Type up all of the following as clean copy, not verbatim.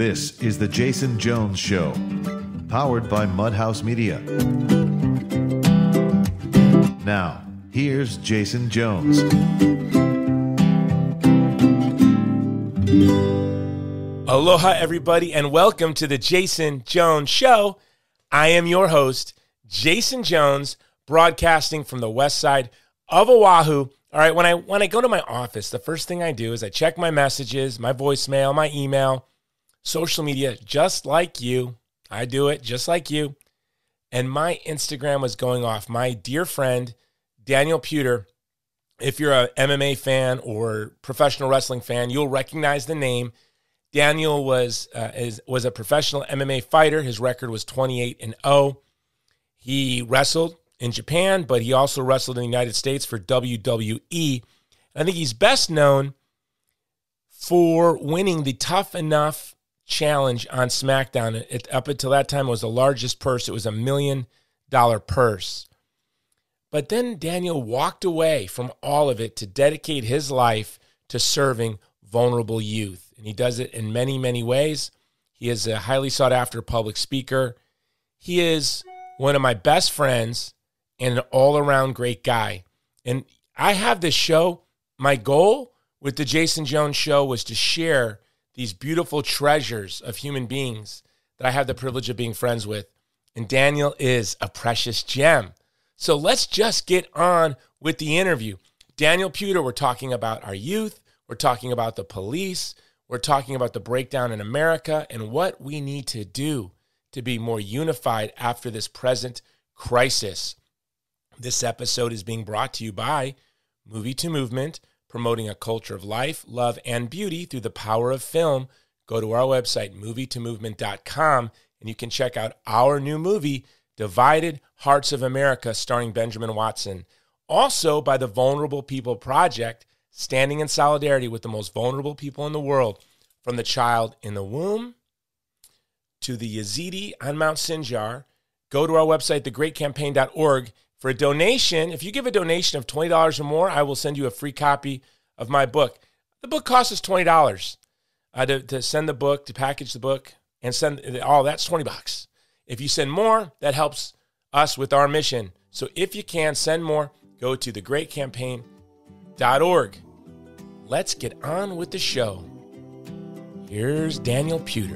This is The Jason Jones Show, powered by Mudhouse Media. Now, here's Jason Jones. Aloha, everybody, and welcome to The Jason Jones Show. I am your host, Jason Jones, broadcasting from the west side of Oahu. All right, when I go to my office, the first thing I do is I check my messages, my voicemail, my email, social media, just like you. I do it just like you. And my Instagram was going off. My dear friend, Daniel Puder, if you're a MMA fan or professional wrestling fan, you'll recognize the name. Daniel was a professional MMA fighter. His record was 28-0. He wrestled in Japan, but he also wrestled in the United States for WWE. I think he's best known for winning the Tough Enough challenge on SmackDown. Up until that time, it was the largest purse. It was $1 million purse. But then Daniel walked away from all of it to dedicate his life to serving vulnerable youth. And he does it in many, many ways. He is a highly sought-after public speaker. He is one of my best friends and an all-around great guy. And I have this show. My goal with the Jason Jones Show was to share these beautiful treasures of human beings that I have the privilege of being friends with. And Daniel is a precious gem. So let's just get on with the interview. Daniel Puder, we're talking about our youth. We're talking about the police. We're talking about the breakdown in America and what we need to do to be more unified after this present crisis. This episode is being brought to you by Movie to Movement, promoting a culture of life, love, and beauty through the power of film. Go to our website, movietomovement.com, and you can check out our new movie, Divided Hearts of America, starring Benjamin Watson. Also by the Vulnerable People Project, standing in solidarity with the most vulnerable people in the world, from the child in the womb to the Yazidi on Mount Sinjar. Go to our website, thegreatcampaign.org. For a donation, if you give a donation of $20 or more, I will send you a free copy of my book. The book costs us $20 to send the book, to package the book, and send all that's $20. If you send more, that helps us with our mission. So if you can, send more. Go to thegreatcampaign.org. Let's get on with the show. Here's Daniel Puder.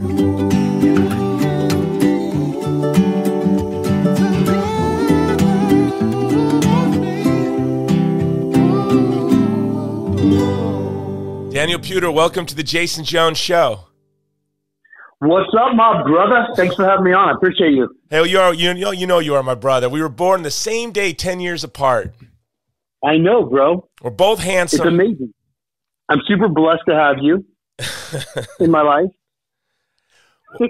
Daniel Puder, welcome to the Jason Jones Show. What's up, my brother? Thanks for having me on. I appreciate you. Hey, you know you are my brother. We were born the same day, 10 years apart. I know, bro. We're both handsome. It's amazing. I'm super blessed to have you in my life.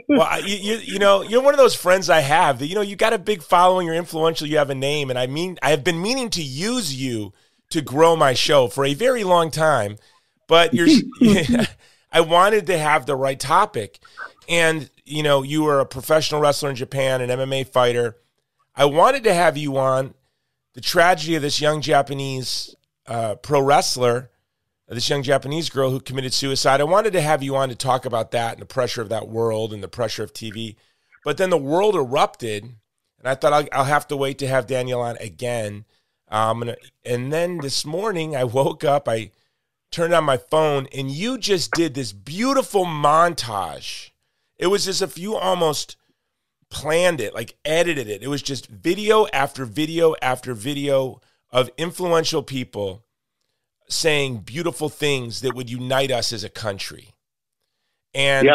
Well, you're one of those friends I have that, you got a big following, you're influential, you have a name, and I have been meaning to use you to grow my show for a very long time, but I wanted to have the right topic. And, you were a professional wrestler in Japan, an MMA fighter. I wanted to have you on the tragedy of this young Japanese pro wrestler, this young Japanese girl who committed suicide. I wanted to have you on to talk about that and the pressure of that world and the pressure of TV. But then the world erupted, and I thought I'll have to wait to have Daniel on again. And then this morning I woke up, I turned on my phone, and you just did this beautiful montage. It was as if you almost planned it, like edited it. It was just video after video after video of influential people saying beautiful things that would unite us as a country. And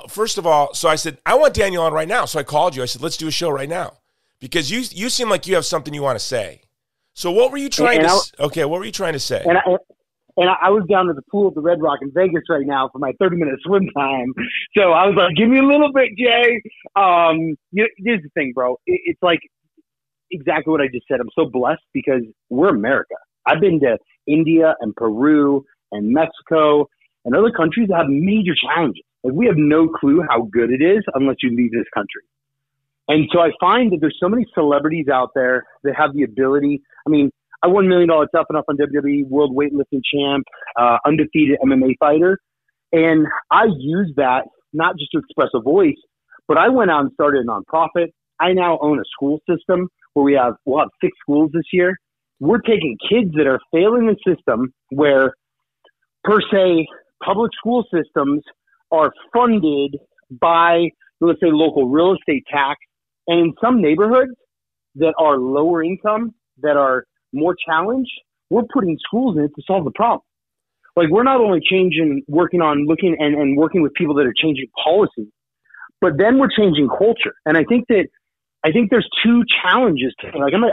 first of all, so I said, I want Daniel on right now. So I called you. I said, let's do a show right now, because you seem like you have something you want to say. So what were you trying what were you trying to say? And I was down at the pool at the Red Rock in Vegas right now for my 30-minute swim time. So I was like, give me a little bit, Jay. Here's the thing, bro. It's like exactly what I just said. I'm so blessed because we're America. I've been to India and Peru and Mexico and other countries that have major challenges. Like, we have no clue how good it is unless you leave this country. And so I find that there's so many celebrities out there that have the ability. I mean, I won $1 million Tough Enough on WWE, world weightlifting champ, undefeated MMA fighter. And I use that not just to express a voice, but I went out and started a nonprofit. I now own a school system where we'll have 6 schools this year. We're taking kids that are failing the system where, per se, public school systems are funded by, let's say, local real estate tax. And in some neighborhoods that are lower income, that are more challenged, we're putting schools in it to solve the problem. Like, we're not only working with people that are changing policy, but then we're changing culture. And I think there's 2 challenges to it. Like, I'm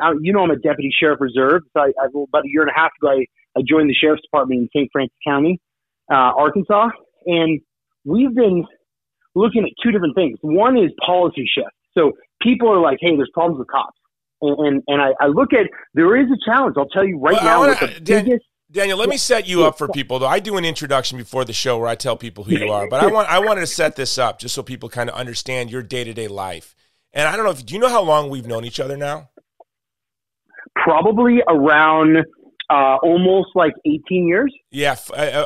a deputy sheriff reserve. So about a year and a half ago, I joined the sheriff's department in St. Francis County, Arkansas. And we've been looking at 2 different things. One is policy shift. So people are like, hey, there's problems with cops. And I look at, there is a challenge. I'll tell you now. Daniel, let me set you up for people, though. I do an introduction before the show where I tell people who you are, but I wanted to set this up just so people kind of understand your day-to-day life. And I don't know, do you know how long we've known each other now? Probably around almost like 18 years. Yeah,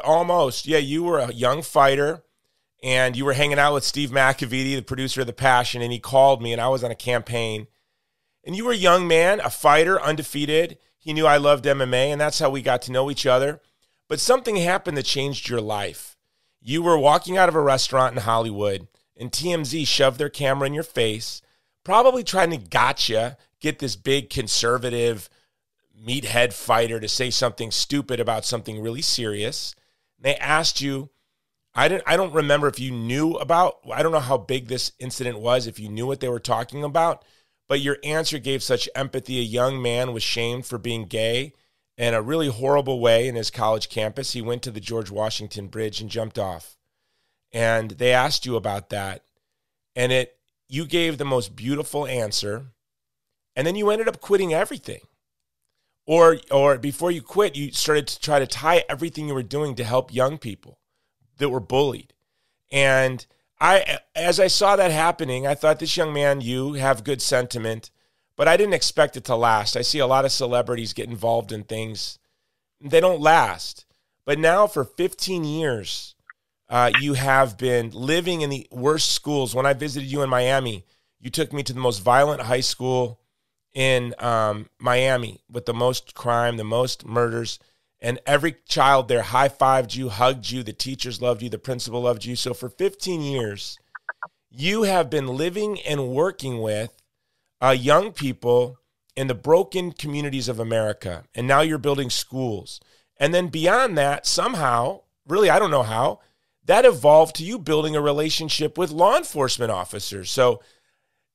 almost. Yeah, you were a young fighter, and you were hanging out with Steve McAvity, the producer of The Passion, and he called me, and I was on a campaign. And you were a young man, a fighter, undefeated. He knew I loved MMA, and that's how we got to know each other. But something happened that changed your life. You were walking out of a restaurant in Hollywood, and TMZ shoved their camera in your face, probably trying to get this big conservative meathead fighter to say something stupid about something really serious. And they asked you, I don't remember if you knew about, I don't know how big this incident was, if you knew what they were talking about, but your answer gave such empathy. A young man was shamed for being gay in a really horrible way in his college campus. He went to the George Washington Bridge and jumped off. And they asked you about that. And you gave the most beautiful answer. And then you ended up quitting everything. Or before you quit, you started to try to tie everything you were doing to help young people that were bullied. And as I saw that happening, I thought, this young man, you have good sentiment, but I didn't expect it to last. I see a lot of celebrities get involved in things. They don't last. But now for 15 years, you have been living in the worst schools. When I visited you in Miami, you took me to the most violent high school in Miami with the most crime, the most murders. And every child there high-fived you, hugged you, the teachers loved you, the principal loved you. So for 15 years, you have been living and working with young people in the broken communities of America. And now you're building schools. And then beyond that, somehow, really, I don't know how, that evolved to you building a relationship with law enforcement officers. So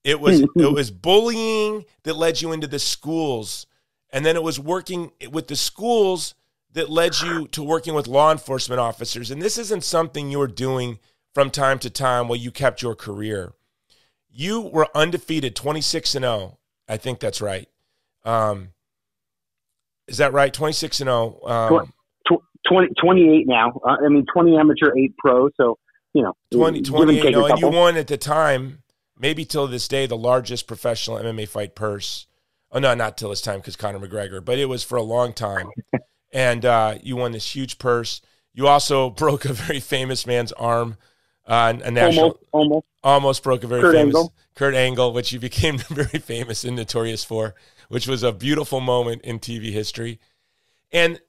it was bullying that led you into the schools. And then it was working with the schools that led you to working with law enforcement officers. And this isn't something you were doing from time to time while you kept your career. You were undefeated, 26-0. I think that's right. Is that right? 26-0. 28 now. 20 amateur, 8 pro. So, 28. And you won at the time, maybe till this day, the largest professional MMA fight purse. Oh, no, not till this time because Conor McGregor, but it was for a long time. And you won this huge purse. You also broke a very famous man's arm. Almost broke a very famous Kurt Angle, which you became very famous and notorious for, which was a beautiful moment in TV history. And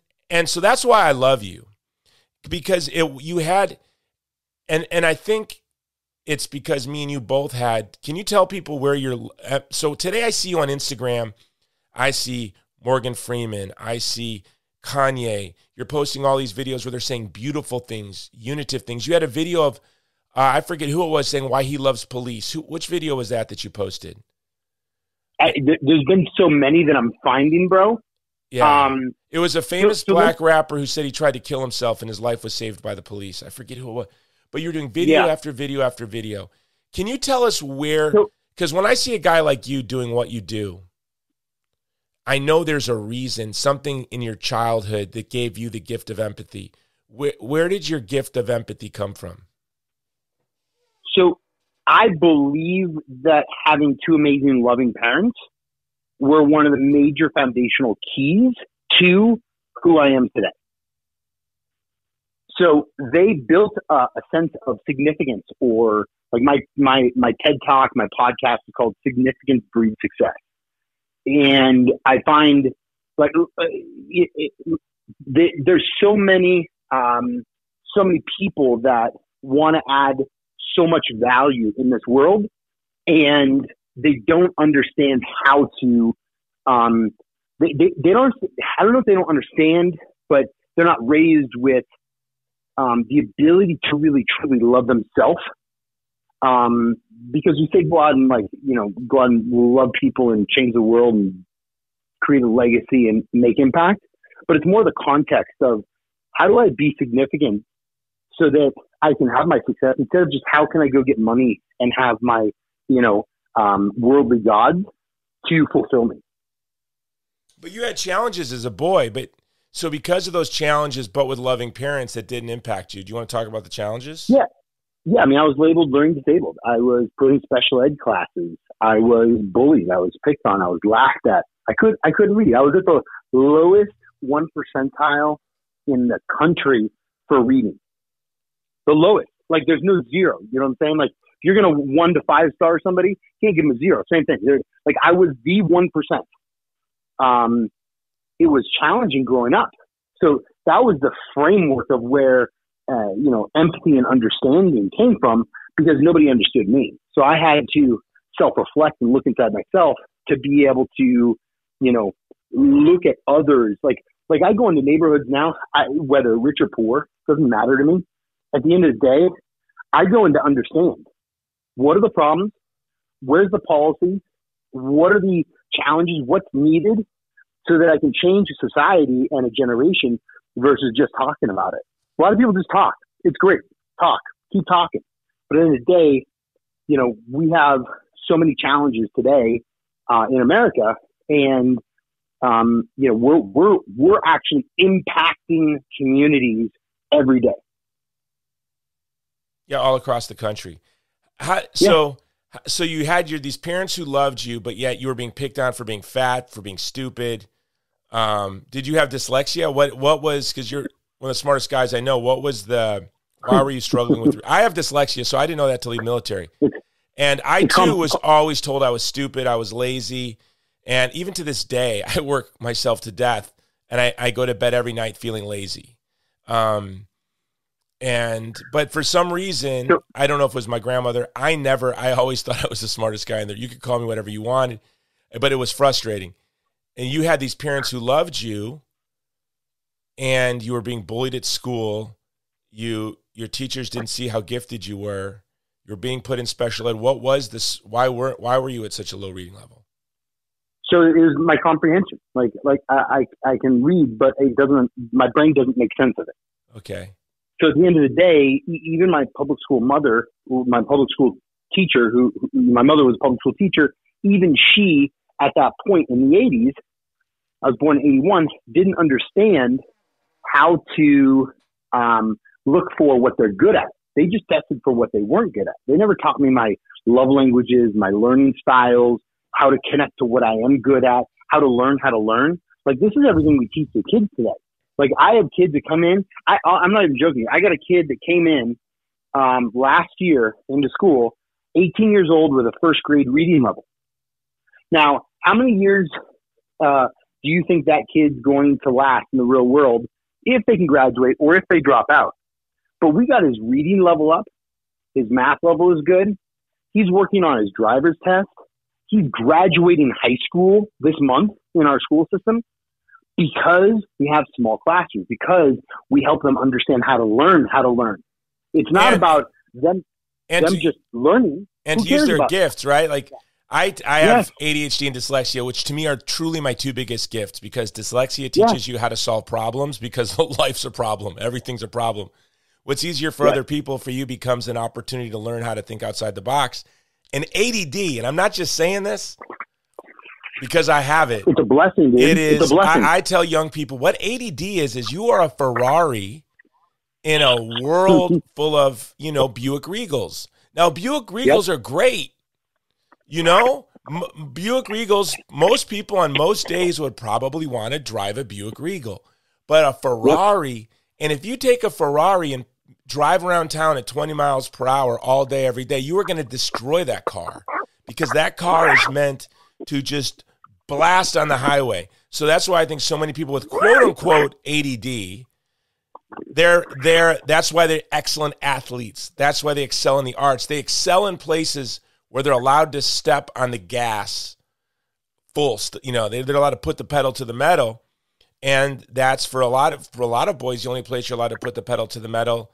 so that's why I love you, because you had, and I think it's because me and you both had. Can you tell people where you're? So today I see you on Instagram. I see Morgan Freeman. I see Kanye. You're posting all these videos where they're saying beautiful things, unitive things. You had a video of, I forget who it was, saying why he loves police. Which video was that you posted? There's been so many that I'm finding, bro. Yeah. It was a famous black rapper who said he tried to kill himself and his life was saved by the police. I forget who it was. But you're doing video after video after video. Can you tell us where, because when I see a guy like you doing what you do, I know there's a reason, something in your childhood that gave you the gift of empathy. Where did your gift of empathy come from? So I believe that having 2 amazing, loving parents were one of the major foundational keys to who I am today. So they built a sense of significance, or like my TED Talk, my podcast is called Significance Breeds Success. And I find like there's so many people that want to add so much value in this world, and they don't understand how to. They don't. I don't know if they don't understand, but they're not raised with the ability to really truly love themselves. Because you say go out and go out and love people and change the world and create a legacy and make impact, but it's more the context of how do I be significant so that I can have my success instead of just how can I go get money and have my, worldly gods to fulfill me. But you had challenges as a boy, so because of those challenges, but with loving parents, that didn't impact you. Do you want to talk about the challenges? Yeah. Yeah. I mean, I was labeled learning disabled. I was put in special ed classes. I was bullied. I was picked on. I was laughed at. I couldn't read. I was at the lowest 1 percentile in the country for reading. The lowest. Like there's no zero. You know what I'm saying? Like if you're going to 1 to 5 star somebody, you can't give them a zero. Same thing. Like I was the 1%. It was challenging growing up. So that was the framework of where, empathy and understanding came from, because nobody understood me. So I had to self-reflect and look inside myself to be able to, look at others. Like I go into neighborhoods now, whether rich or poor, doesn't matter to me. At the end of the day, I go in to understand what are the problems, where's the policy, what are the challenges, what's needed, so that I can change a society and a generation versus just talking about it. A lot of people just talk. It's great. Talk. Keep talking. But at the end of the day, we have so many challenges today in America, and we're actually impacting communities every day. Yeah, all across the country. So you had these parents who loved you, but yet you were being picked on for being fat, for being stupid. Did you have dyslexia? What was, because you're one of the smartest guys I know, why were you struggling with? I have dyslexia, so I didn't know that till the military. And I too was always told I was stupid, I was lazy. And even to this day, I work myself to death, and I go to bed every night feeling lazy. But for some reason, I don't know if it was my grandmother, I always thought I was the smartest guy in there. You could call me whatever you wanted, but it was frustrating. And you had these parents who loved you, and you were being bullied at school. Your teachers didn't see how gifted you were. You were being put in special ed. What was this? Why were you at such a low reading level? So it was my comprehension. Like I can read, but my brain doesn't make sense of it. Okay. So at the end of the day, even my public school mother, my public school teacher, my mother was a public school teacher, even she, at that point in the 80s, I was born in 81, didn't understand how to look for what they're good at. They just tested for what they weren't good at. They never taught me my love languages, my learning styles, how to connect to what I am good at, how to learn. Like this is everything we teach the kids today. Like I have kids that come in. I'm not even joking. I got a kid that came in last year into school, 18 years old with a first grade reading level. Now, how many years do you think that kid's going to last in the real world if they can graduate or if they drop out? But we got his reading level up. His math level is good. He's working on his driver's test. He's graduating high school this month in our school system because we have small classrooms, because we help them understand how to learn. It's not about them just learning. And to use their gifts, right? Like I have ADHD and dyslexia, which to me are truly my two biggest gifts, because dyslexia teaches you how to solve problems, because life's a problem. Everything's a problem. What's easier for other people, for you, becomes an opportunity to learn how to think outside the box. And ADD, and I'm not just saying this because I have it. It's a blessing, dude. It is. It's a blessing. I tell young people what ADD is you are a Ferrari in a world full of, Buick Regals. Now, Buick Regals are great. Buick Regals, most people on most days would probably want to drive a Buick Regal. But a Ferrari And if you take a Ferrari and drive around town at 20 miles per hour all day, every day, you are going to destroy that car, because that car is meant to just blast on the highway. So that's why I think so many people with quote unquote ADD, that's why they're excellent athletes. That's why they excel in the arts. They excel in places where they're allowed to step on the gas full. They're allowed to put the pedal to the metal. And that's for a lot of boys, the only place you're allowed to put the pedal to the metal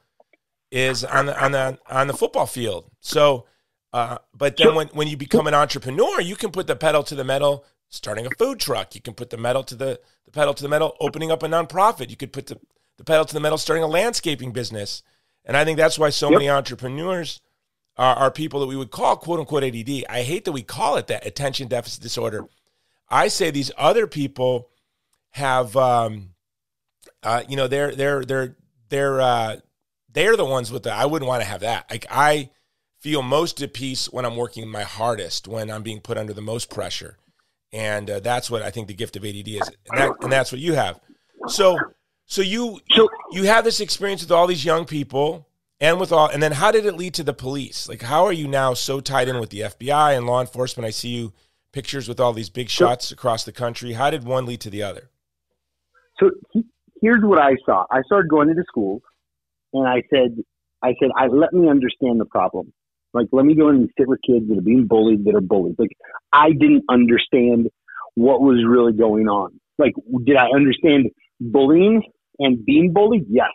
is on the football field. So, but then when you become an entrepreneur, you can put the pedal to the metal starting a food truck. You can put the pedal to the metal opening up a nonprofit. You could put the pedal to the metal starting a landscaping business. And I think that's why so many entrepreneurs are people that we would call quote unquote ADD. I hate that we call it that, attention deficit disorder. I say these other people have, they're the ones with I wouldn't want to have that. Like, I feel most at peace when I'm working my hardest, when I'm being put under the most pressure. And that's what I think the gift of ADD is. And that's what you have. So you have this experience with all these young people and then how did it lead to the police? Like, how are you now so tied in with the FBI and law enforcement? I see you pictures with all these big shots across the country. How did one lead to the other? So here's what I saw. I started going into schools, and I said, let me understand the problem. Like, let me go in and sit with kids that are being bullied, that are bullied. Like, I didn't understand what was really going on. Like, did I understand bullying and being bullied? Yes.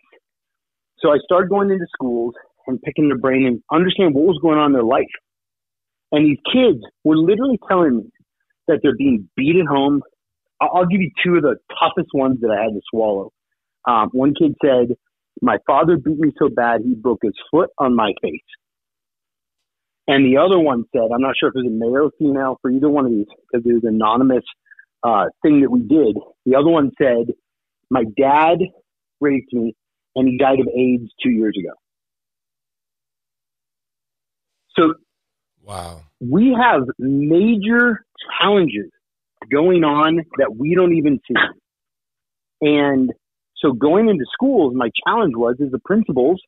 So I started going into schools and picking their brain and understand what was going on in their life. And these kids were literally telling me that they're being beat at home. I'll give you two of the toughest ones that I had to swallow. One kid said, my father beat me so bad he broke his foot on my face. And the other one said, I'm not sure if it was a male or female for either one of these, because it was an anonymous thing that we did. The other one said, my dad raped me and he died of AIDS 2 years ago. So wow, we have major challenges going on that we don't even see. And so going into schools, my challenge was the principals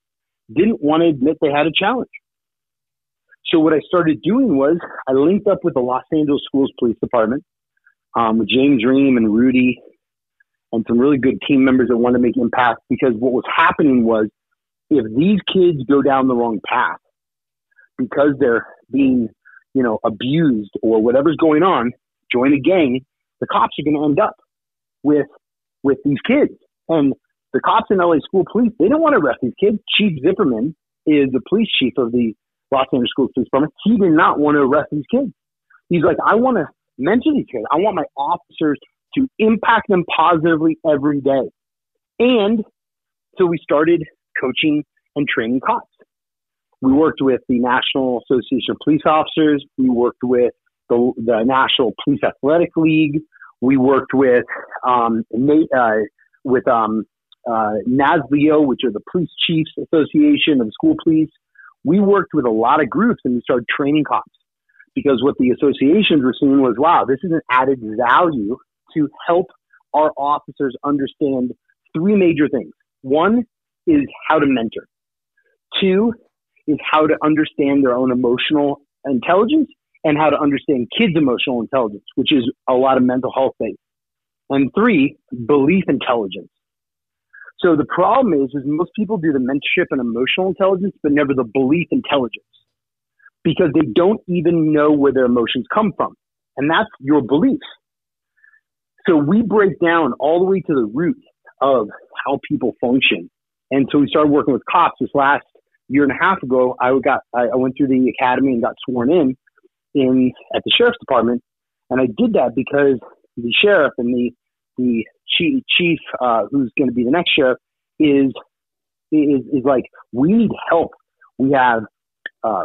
didn't want to admit they had a challenge. So what I started doing was I linked up with the Los Angeles Schools Police Department, with James Ream and Rudy and some really good team members that wanted to make impact, because what was happening was, if these kids go down the wrong path because they're being, abused or whatever's going on, join a gang, the cops are going to end up with these kids. And the cops in LA School Police, they don't want to arrest these kids. Chief Zipperman is the police chief of the Los Angeles School Police Department. He did not want to arrest these kids. He's like, I want to mentor these kids. I want my officers to impact them positively every day. And so we started coaching and training cops. We worked with the National Association of Police Officers. We worked with the National Police Athletic League. We worked with NASBO, which are the Police Chiefs Association of School Police. We worked with a lot of groups, and we started training cops, because what the associations were seeing was, wow, this is an added value to help our officers understand three major things. One is how to mentor. Two is how to understand their own emotional intelligence and how to understand kids' emotional intelligence, which is a lot of mental health based. And three, belief intelligence. So the problem is most people do the mentorship and emotional intelligence, but never the belief intelligence, because they don't even know where their emotions come from. And that's your beliefs. So we break down all the way to the root of how people function. And so we started working with cops this last year and a half ago. I went through the academy and got sworn in at the sheriff's department. And I did that because the sheriff and the chief who's going to be the next sheriff is like, we need help. We have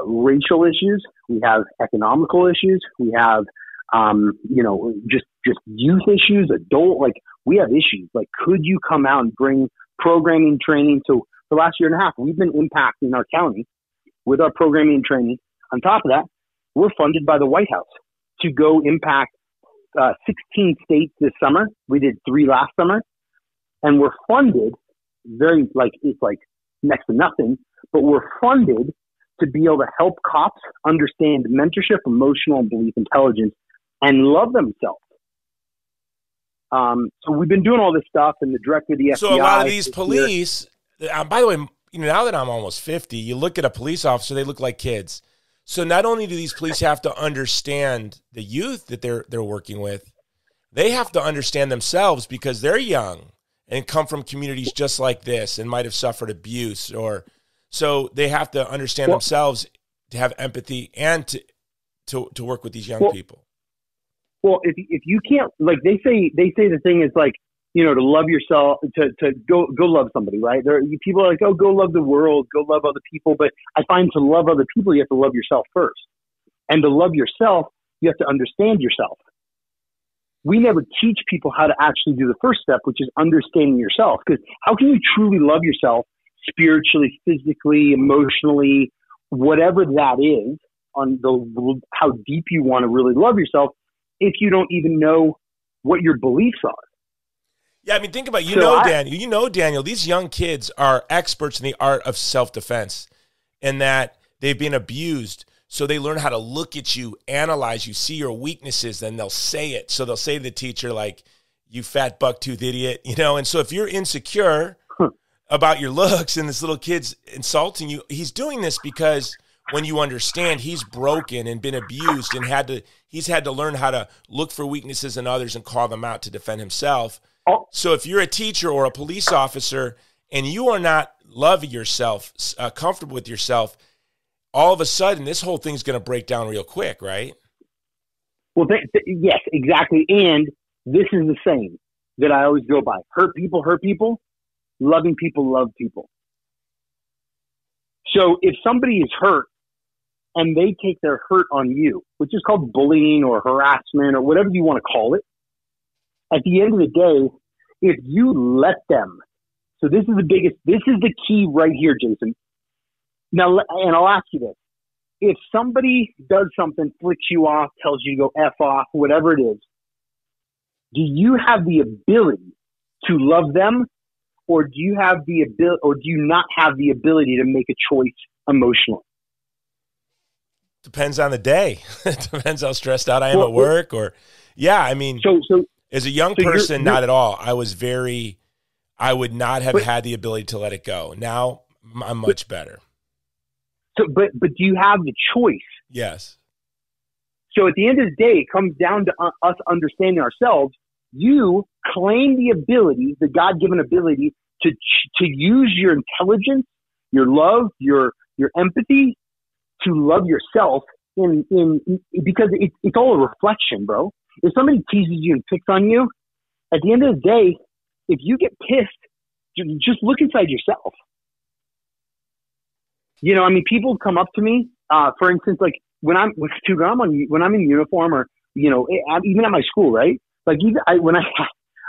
racial issues. We have economical issues. We have, just youth issues, we have issues. Like, could you come out and bring programming training? So for the last year and a half, we've been impacting our county with our programming and training. On top of that, we're funded by the White House to go impact 16 states this summer. We did 3 last summer, and we're funded very like, it's like next to nothing, but we're funded to be able to help cops understand mentorship, emotional and belief intelligence, and love themselves. So we've been doing all this stuff, and the director of the FBI. So a lot of these police, by the way, now that I'm almost 50, you look at a police officer, they look like kids. So not only do these police have to understand the youth that they're working with, they have to understand themselves because they're young and come from communities just like this and might have suffered abuse, or so they have to understand themselves to have empathy and to work with these young people. Well, if you can't, like they say the thing is like, you know, to love yourself, to go love somebody, right? People are like, oh, go love the world, go love other people. But I find to love other people, you have to love yourself first. And to love yourself, you have to understand yourself. We never teach people how to actually do the first step, which is understanding yourself. Because how can you truly love yourself spiritually, physically, emotionally, whatever that is, on how deep you want to really love yourself, if you don't even know what your beliefs are? Yeah, I mean, think about it. Daniel. You know, Daniel, these young kids are experts in the art of self-defense, and that they've been abused. So they learn how to look at you, analyze you, see your weaknesses, then they'll say it. So they'll say to the teacher, like, you fat bucktooth idiot, you know? And so if you're insecure about your looks and this little kid's insulting you, he's doing this because when you understand he's broken and been abused and he's had to learn how to look for weaknesses in others and call them out to defend himself. So if you're a teacher or a police officer and you are not loving yourself, comfortable with yourself, all of a sudden this whole thing's going to break down real quick, right? Well, yes, exactly. And this is the saying that I always go by. Hurt people, loving people, love people. So if somebody is hurt and they take their hurt on you, which is called bullying or harassment or whatever you want to call it, at the end of the day, if you let them, so this is the key right here, Jason. Now, and I'll ask you this. If somebody does something, flicks you off, tells you to go F off, whatever it is, do you have the ability to love them, or do you have the ability, or do you not have the ability to make a choice emotionally? Depends on the day. It depends how stressed out I am at work, or I mean, so as a young person, not at all. I would not have had the ability to let it go. Now I'm much better. So, but do you have the choice? Yes. So at the end of the day, it comes down to us understanding ourselves. You claim the ability, the God-given ability, to use your intelligence, your love, your empathy, to love yourself because it's all a reflection, bro. If somebody teases you and picks on you, at the end of the day, if you get pissed, just look inside yourself. You know, I mean, people come up to me, for instance, like when I'm in uniform, or, you know, even at my school, right? Like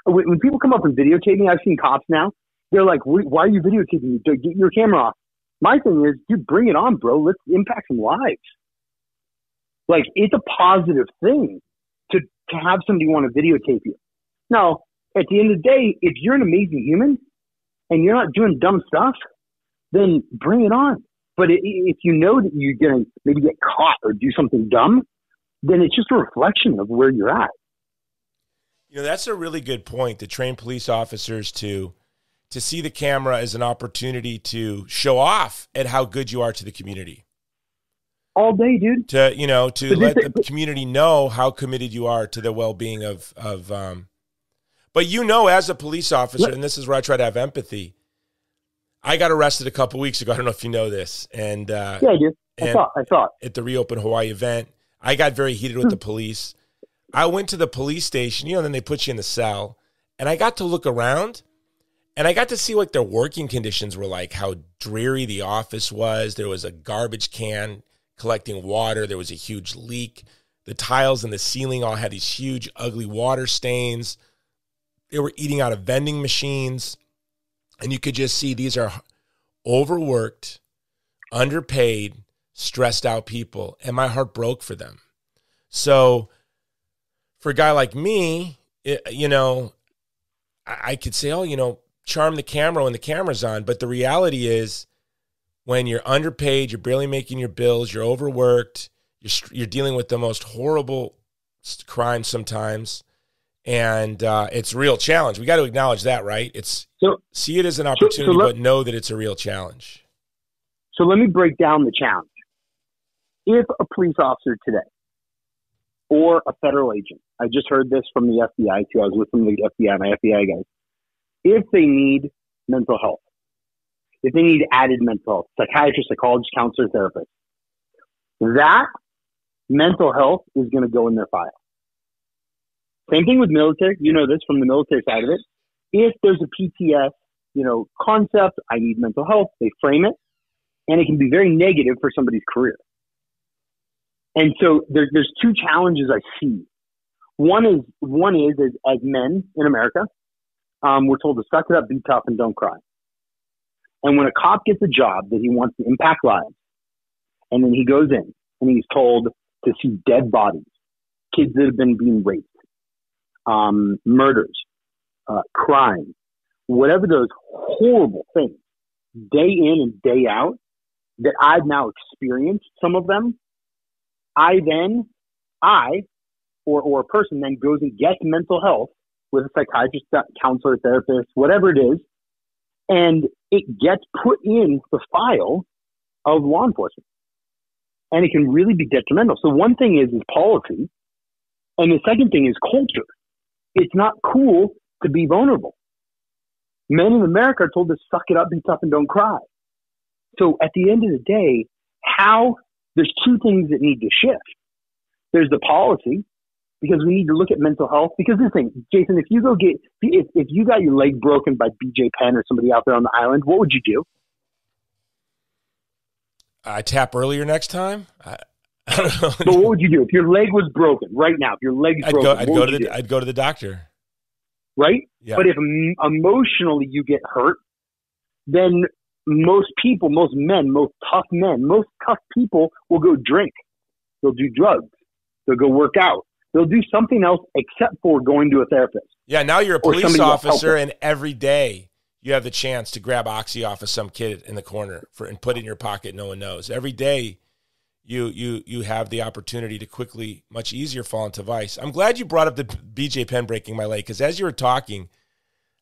when people come up and videotape me, I've seen cops now. They're like, "Why are you videotaping me? Get your camera off." My thing is, dude, bring it on, bro. Let's impact some lives. Like, it's a positive thing to have somebody want to videotape you. Now, at the end of the day, if you're an amazing human and you're not doing dumb stuff, then bring it on. But if you know that you're going to maybe get caught or do something dumb, then it's just a reflection of where you're at. You know, that's a really good point, to train police officers to see the camera as an opportunity to show off at how good you are to the community. All day, dude. To let the community know how committed you are to the well-being of but you know, as a police officer, and this is where I try to have empathy, I got arrested a couple weeks ago. I don't know if you know this. And yeah, I do. I saw it. At the Reopen Hawaii event, I got very heated with the police. I went to the police station, then they put you in the cell, and I got to look around, and I got to see what their working conditions were like, how dreary the office was. There was a garbage can collecting water. There was a huge leak. The tiles in the ceiling all had these huge, ugly water stains. They were eating out of vending machines. And you could just see these are overworked, underpaid, stressed out people. And my heart broke for them. So for a guy like me, I could say, charm the camera when the camera's on, but the reality is when you're underpaid, you're barely making your bills, you're overworked, you're dealing with the most horrible crimes sometimes, and it's a real challenge. We got to acknowledge that, right? See it as an opportunity, but know that it's a real challenge. So let me break down the challenge. If a police officer today or a federal agent, I just heard this from the FBI too, I was listening to the FBI, my FBI guys, if they need mental health, if they need added mental health, psychiatrist, psychologist, counselor, therapist, that mental health is going to go in their file. Same thing with military. You know this from the military side of it. If there's a PTS, concept, I need mental health, they frame it, and it can be very negative for somebody's career. And so there's two challenges I see. One is as men in America, we're told to suck it up, be tough, and don't cry. And when a cop gets a job that he wants to impact lives, and then he goes in and he's told to see dead bodies, kids that have been being raped, murders, crime, whatever those horrible things, day in and day out, that I've now experienced some of them, or a person then goes and gets mental health with a psychiatrist, counselor, therapist, whatever it is, and it gets put in the file of law enforcement. And it can really be detrimental. So one thing is policy, and the second thing is culture. It's not cool to be vulnerable. Men in America are told to suck it up, be tough, and don't cry. So at the end of the day, there's two things that need to shift. There's the policy, because we need to look at mental health. Because this thing, Jason, if you got your leg broken by BJ Penn or somebody out there on the island, what would you do? I tap earlier next time. I don't know. But what would you do if your leg was broken right now? If your leg's broken, I'd go to the doctor. Right? Yeah. But if emotionally you get hurt, then most people, most tough people will go drink. They'll do drugs. They'll go work out. They'll do something else except for going to a therapist. Yeah, now you're a police officer, and every day you have the chance to grab Oxy off of some kid in the corner and put it in your pocket. No one knows. Every day you have the opportunity to quickly, much easier, fall into vice. I'm glad you brought up the BJ Penn breaking my leg, because as you were talking,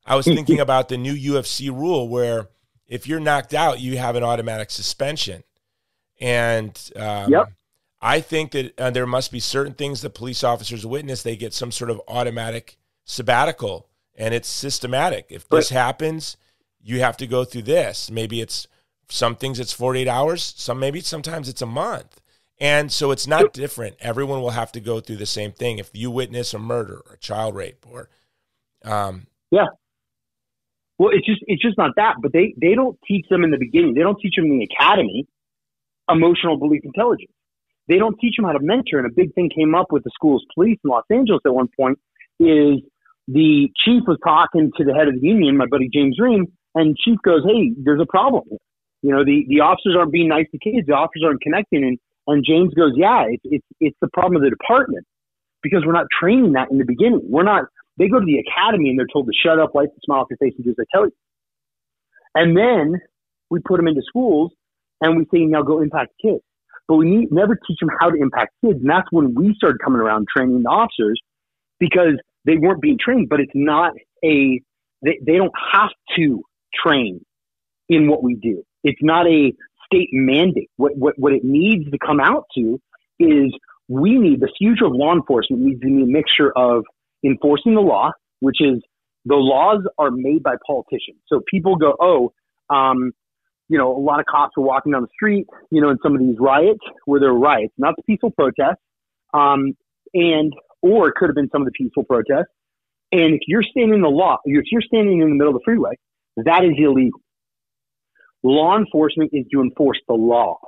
I was thinking about the new UFC rule where if you're knocked out, you have an automatic suspension. And I think that there must be certain things that police officers witness. They get some sort of automatic sabbatical, and it's systematic. If this happens, you have to go through this. Maybe it's some things it's 48 hours. Sometimes it's a month. And so it's not different. Everyone will have to go through the same thing. If you witness a murder or a child rape or, Well, it's just not that, but they don't teach them in the beginning. They don't teach them in the academy emotional belief intelligence. They don't teach them how to mentor. And a big thing came up with the school's police in Los Angeles at one point is the chief was talking to the head of the union, my buddy James Ream, and chief goes, "Hey, there's a problem here. The officers aren't being nice to kids. The officers aren't connecting." And James goes, "Yeah, it's the problem of the department because we're not training that in the beginning. They go to the academy and they're told to shut up, wipe the smile off your face, and do as I tell you. And then we put them into schools and we say, now go impact kids. But we never teach them how to impact kids. And that's when we started coming around training the officers because they weren't being trained. But it's not they don't have to train in what we do. It's not a state mandate. What it needs to come out to is the future of law enforcement needs to be a mixture of enforcing the law, which is the laws are made by politicians. So people go, a lot of cops are walking down the street, in some of these riots where there are riots, not the peaceful protests, or it could have been some of the peaceful protests. And if you're standing in the middle of the freeway, that is illegal. Law enforcement is to enforce the law.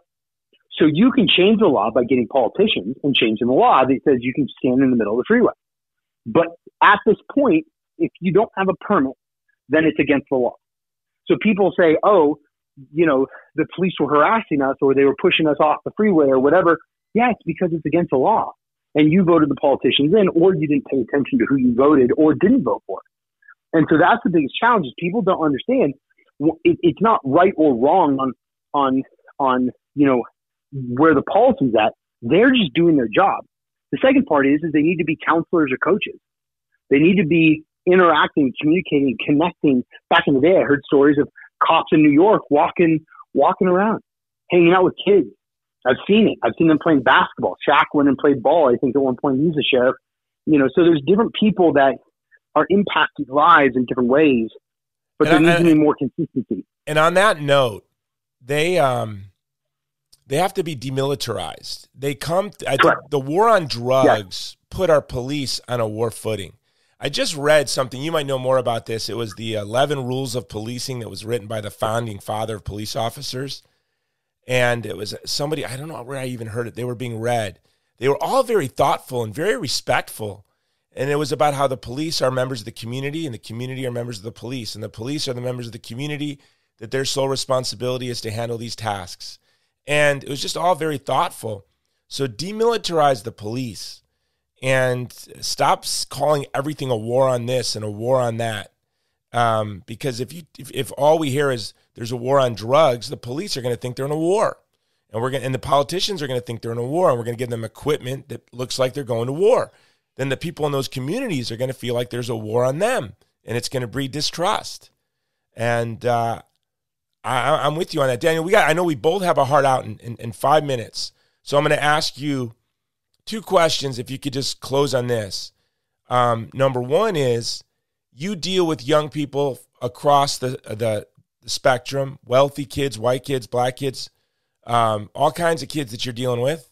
So you can change the law by getting politicians and changing the law that says you can stand in the middle of the freeway. But at this point, if you don't have a permit, then it's against the law. So people say, the police were harassing us or they were pushing us off the freeway or whatever. Yeah, it's because it's against the law. And you voted the politicians in, or you didn't pay attention to who you voted or didn't vote for. And so that's the biggest challenge is people don't understand it's not right or wrong on where the policy's at. They're just doing their job. The second part is they need to be counselors or coaches. They need to be interacting, communicating, connecting. Back in the day, I heard stories of cops in New York walking around, hanging out with kids. I've seen it. I've seen them playing basketball. Shaq went and played ball. I think at one point he was a sheriff. So there's different people that are impacting lives in different ways, but there needs to be more consistency. And on that note, they have to be demilitarized. I think the war on drugs put our police on a war footing. I just read something, you might know more about this. It was the 11 Rules of Policing that was written by the founding father of police officers. And it was somebody, I don't know where I even heard it. They were being read. They were all very thoughtful and very respectful. And it was about how the police are members of the community and the community are members of the police. And the police are the members of the community, that their sole responsibility is to handle these tasks. And it was just all very thoughtful. So demilitarize the police and stop calling everything a war on this and a war on that. Because if all we hear is there's a war on drugs, the police are going to think they're in a war. And the politicians are going to think they're in a war, and we're going to give them equipment that looks like they're going to war. Then the people in those communities are going to feel like there's a war on them, and it's going to breed distrust. And I'm with you on that, Daniel. I know we both have a heart out in 5 minutes, so I'm going to ask you 2 questions. If you could just close on this. Number one is, you deal with young people across the spectrum: wealthy kids, white kids, black kids, all kinds of kids that you're dealing with.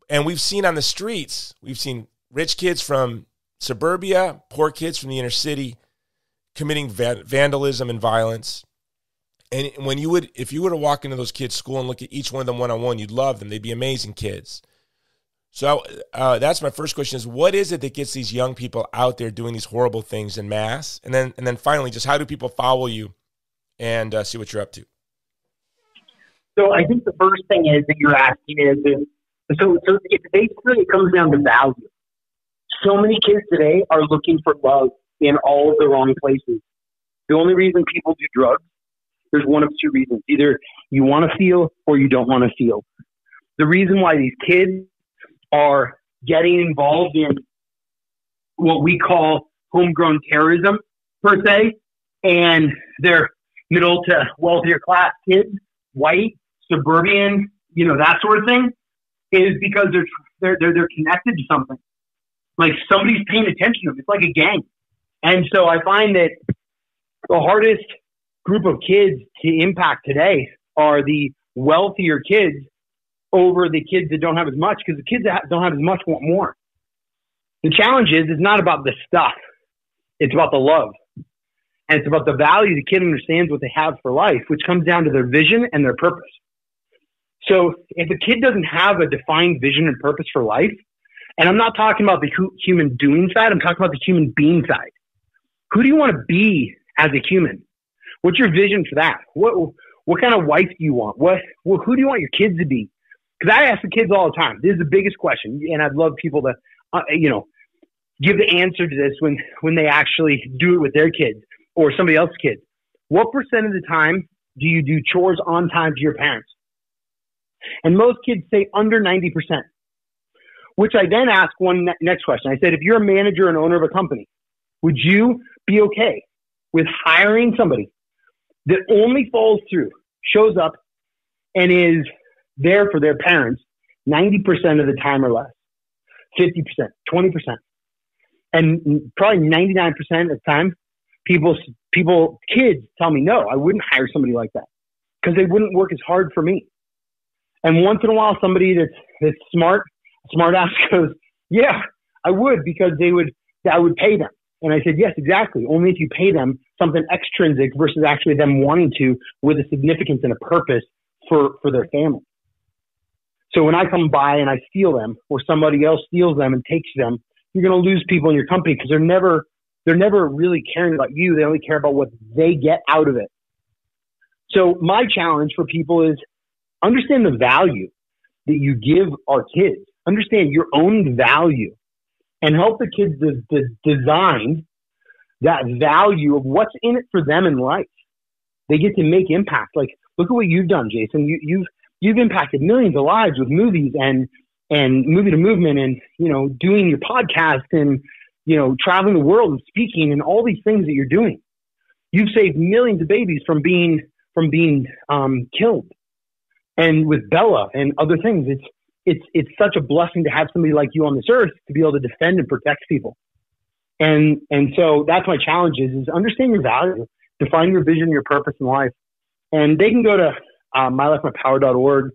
And we've seen on the streets, we've seen rich kids from suburbia, poor kids from the inner city committing vandalism and violence. And if you were to walk into those kids' school and look at each one of them one-on-one, you'd love them. They'd be amazing kids. So that's my first question: is what is it that gets these young people out there doing these horrible things in mass? And then finally, just how do people follow you and see what you're up to? So I think the first thing is that you're asking is so it's basically, it comes down to value. So many kids today are looking for love in all of the wrong places. The only reason people do drugs, there's one of 2 reasons: either you want to feel or you don't want to feel. The reason why these kids are getting involved in what we call homegrown terrorism, per se, and they're middle to wealthier class kids, white, suburban, that sort of thing, is because they're connected to something. Like somebody's paying attention to them. It's like a gang. And so I find that the hardest group of kids to impact today are the wealthier kids over the kids that don't have as much, because the kids that don't have as much want more. The challenge is, it's not about the stuff. It's about the love. And it's about the value the kid understands what they have for life, which comes down to their vision and their purpose. So if a kid doesn't have a defined vision and purpose for life, and I'm not talking about the human doing side, I'm talking about the human being side. Who do you want to be as a human? What's your vision for that? What kind of wife do you want? Who do you want your kids to be? Because I ask the kids all the time. This is the biggest question, and I'd love people to, give the answer to this when they actually do it with their kids or somebody else's kids. What % of the time do you do chores on time to your parents? And most kids say under 90%. Which I then ask one next question. I said, if you're a manager and owner of a company, would you be okay with hiring somebody that only follows through, shows up, and is there for their parents 90% of the time or less, 50%, 20%. And probably 99% of the time, kids tell me, no, I wouldn't hire somebody like that because they wouldn't work as hard for me. And once in a while, somebody that's smart ass goes, yeah, I would, because I would pay them. And I said, yes, exactly. Only if you pay them something extrinsic versus actually them wanting to, with a significance and a purpose for their family. So when I come by and I steal them, or somebody else steals them and takes them, you're going to lose people in your company, because they're never really caring about you. They only care about what they get out of it. So my challenge for people is understand the value that you give our kids. Understand your own value and help the kids design that value of what's in it for them in life. They get to make impact. Like, look at what you've done, Jason. You've impacted millions of lives with movies and movie to movement and, doing your podcast and, traveling the world and speaking and all these things that you're doing. You've saved millions of babies from being killed. And with Bella and other things, it's such a blessing to have somebody like you on this earth to be able to defend and protect people. And so that's my challenge is understand your value, define your vision, your purpose in life. And they can go to mylifemypower.org.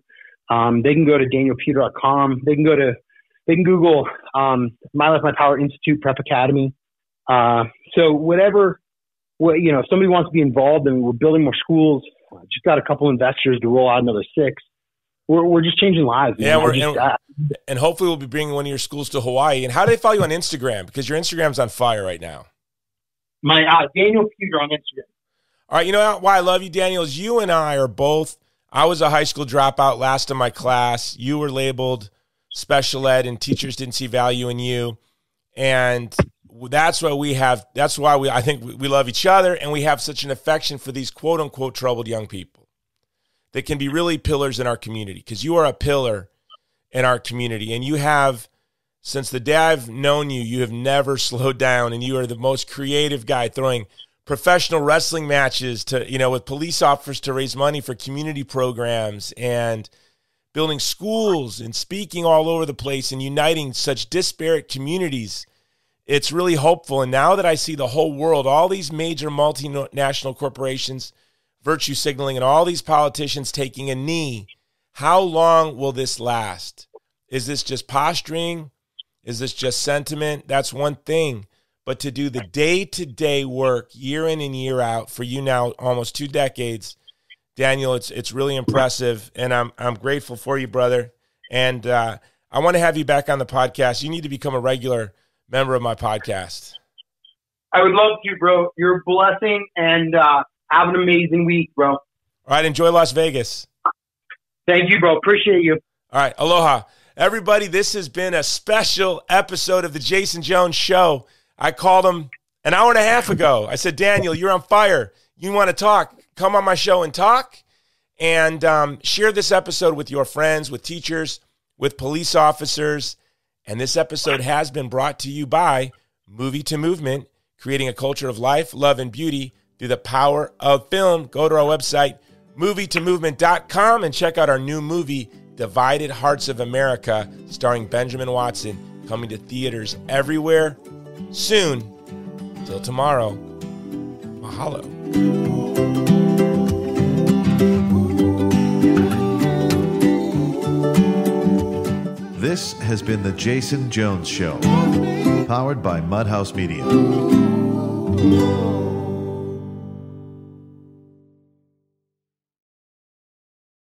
They can go to danielpuder.com. They can Google My Life My Power Institute Prep Academy. So whatever, if somebody wants to be involved and we're building more schools, just got a couple investors to roll out another 6. We're just changing lives. Yeah, and hopefully we'll be bringing one of your schools to Hawaii. And how do they follow you on Instagram? Because your Instagram's on fire right now. My Daniel Puder on Instagram. All right, you know why I love you, Daniel, is you and I are both, I was a high school dropout, last in my class. You were labeled special ed and teachers didn't see value in you. And that's why I think we love each other and we have such an affection for these quote unquote troubled young people that can be really pillars in our community, because you are a pillar in our community. And you have, since the day I've known you, you have never slowed down, and you are the most creative guy, throwing professional wrestling matches to, with police officers to raise money for community programs, and building schools and speaking all over the place and uniting such disparate communities. It's really hopeful. And now that I see the whole world, all these major multinational corporations virtue signaling and all these politicians taking a knee, how long will this last? Is this just posturing? Is this just sentiment? That's one thing. But to do the day-to-day work year in and year out for you now, almost 2 decades, Daniel, it's really impressive, and I'm grateful for you, brother. And I want to have you back on the podcast. You need to become a regular member of my podcast. I would love to, bro. You're a blessing, and have an amazing week, bro. All right, enjoy Las Vegas. Thank you, bro. Appreciate you. All right, aloha. Everybody, this has been a special episode of the Jason Jones Show. I called him an hour and a half ago. I said, Daniel, you're on fire. You want to talk? Come on my show and talk. And share this episode with your friends, with teachers, with police officers. And this episode has been brought to you by Movie to Movement, creating a culture of life, love, and beauty through the power of film. Go to our website, movietomovement.com, and check out our new movie, Divided Hearts of America, starring Benjamin Watson, coming to theaters everywhere soon. Till tomorrow, mahalo. This has been the Jason Jones Show, powered by Mudhouse Media.